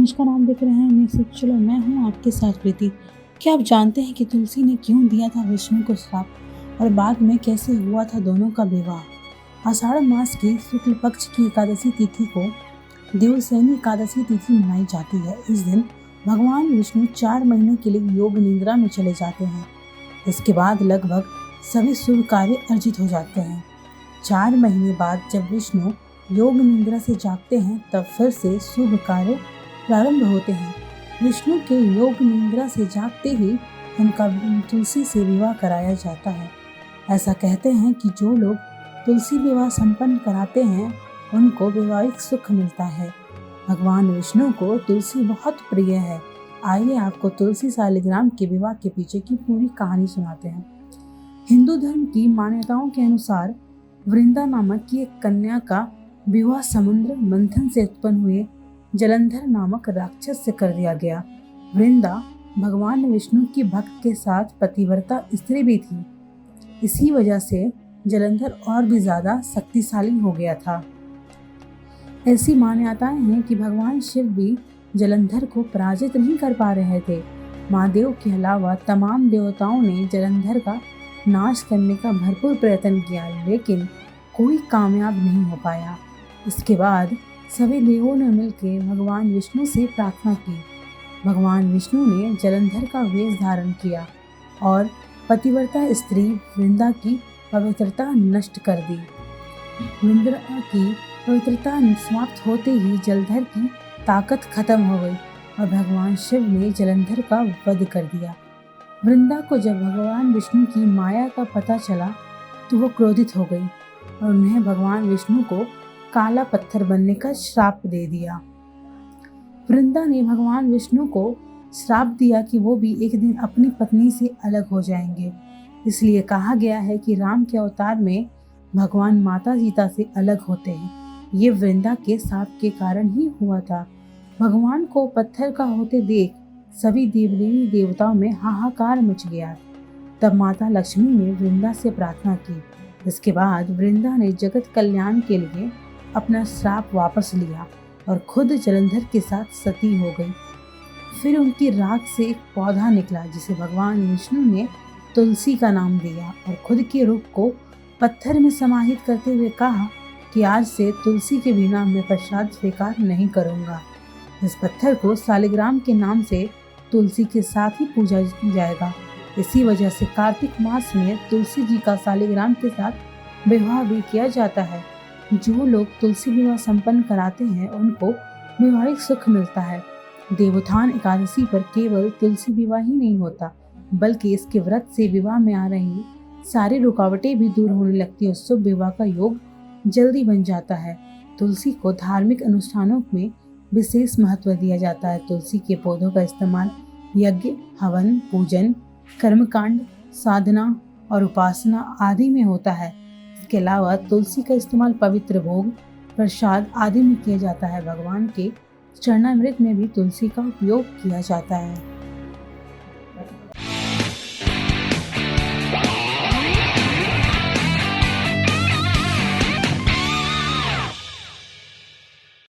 आज का नाम देख रहे हैं नेक्स्ट। चलो, मैं हूँ आपके साथ प्रीति। क्या आप जानते हैं कि तुलसी ने क्यों दिया था विष्णु को श्राप और बाद में कैसे हुआ था दोनों का विवाह? आषाढ़ मास की शुक्ल पक्ष की एकादशी तिथि को देवशयनी एकादशी तिथि मनाई जाती है। इस दिन भगवान विष्णु 4 महीने के लिए योग निद्रा में चले जाते हैं। इसके बाद लगभग सभी शुभ कार्य अर्जित हो जाते हैं। 4 महीने बाद जब विष्णु योग निद्रा से जागते हैं तब फिर से शुभ कार्य प्रारंभ होते हैं। विष्णु के योग निद्रा से जागते ही उनका तुलसी से विवाह कराया जाता है। ऐसा कहते हैं कि जो लोग तुलसी विवाह संपन्न कराते हैं उनको वैवाहिक सुख मिलता है। भगवान विष्णु को तुलसी बहुत प्रिय है। आइए आपको तुलसी शालिग्राम के विवाह के पीछे की पूरी कहानी सुनाते हैं। हिंदू धर्म की मान्यताओं के अनुसार वृंदा नामक की एक कन्या का विवाह समुद्र मंथन से उत्पन्न हुए जलंधर नामक राक्षस से कर दिया गया। वृंदा भगवान विष्णु की भक्त के साथ पतिव्रता स्त्री भी थी। इसी वजह से जलंधर और भी ज्यादा शक्तिशाली हो गया था। ऐसी मान्यताएं हैं कि भगवान शिव भी जलंधर को पराजित नहीं कर पा रहे थे। महादेव के अलावा तमाम देवताओं ने जलंधर का नाश करने का भरपूर प्रयत्न किया, लेकिन कोई कामयाब नहीं हो पाया। इसके बाद सभी देवों ने मिलकर भगवान विष्णु से प्रार्थना की। भगवान विष्णु ने जलंधर का वेश धारण किया और पतिव्रता स्त्री वृंदा की पवित्रता नष्ट कर दी। वृंदा की पवित्रता समाप्त होते ही जलंधर की ताकत खत्म हो गई और भगवान शिव ने जलंधर का वध कर दिया। वृंदा को जब भगवान विष्णु की माया का पता चला तो वो क्रोधित हो गई और उन्हें भगवान विष्णु को काला पत्थर बनने का श्राप दे दिया। वृंदा ने भगवान विष्णु को श्राप दिया कि वो भी एक दिन अपनी पत्नी से अलग हो जाएंगे। इसलिए कहा गया है कि राम के अवतार में भगवान माता सीता से अलग होते हैं। ये वृंदा के श्राप के कारण ही हुआ था। भगवान को पत्थर का होते देख सभी देवी देवताओं में हाहाकार मच गया। तब माता लक्ष्मी ने वृंदा से प्रार्थना की। इसके बाद वृंदा ने जगत कल्याण के लिए अपना श्राप वापस लिया और खुद जलंधर के साथ सती हो गई। फिर उनकी राख से एक पौधा निकला जिसे भगवान विष्णु ने तुलसी का नाम दिया और खुद के रूप को पत्थर में समाहित करते हुए कहा कि आज से तुलसी के बिना मैं प्रसाद स्वीकार नहीं करूंगा। इस पत्थर को शालिग्राम के नाम से तुलसी के साथ ही पूजा जाएगा। इसी वजह से कार्तिक मास में तुलसी जी का शालिग्राम के साथ विवाह भी किया जाता है। जो लोग तुलसी विवाह संपन्न कराते हैं उनको वैवाहिक सुख मिलता है। देवोत्थान एकादशी पर केवल तुलसी विवाह ही नहीं होता बल्कि इसके व्रत से विवाह में आ रही सारी रुकावटें भी दूर होने लगती है। शुभ विवाह का योग जल्दी बन जाता है। तुलसी को धार्मिक अनुष्ठानों में विशेष महत्व दिया जाता है। तुलसी के पौधों का इस्तेमाल यज्ञ, हवन, पूजन, कर्मकांड, साधना और उपासना आदि में होता है। इसके अलावा तुलसी का इस्तेमाल पवित्र भोग, प्रसाद आदि में किया जाता है। भगवान के चरणामृत में भी तुलसी का उपयोग किया जाता है।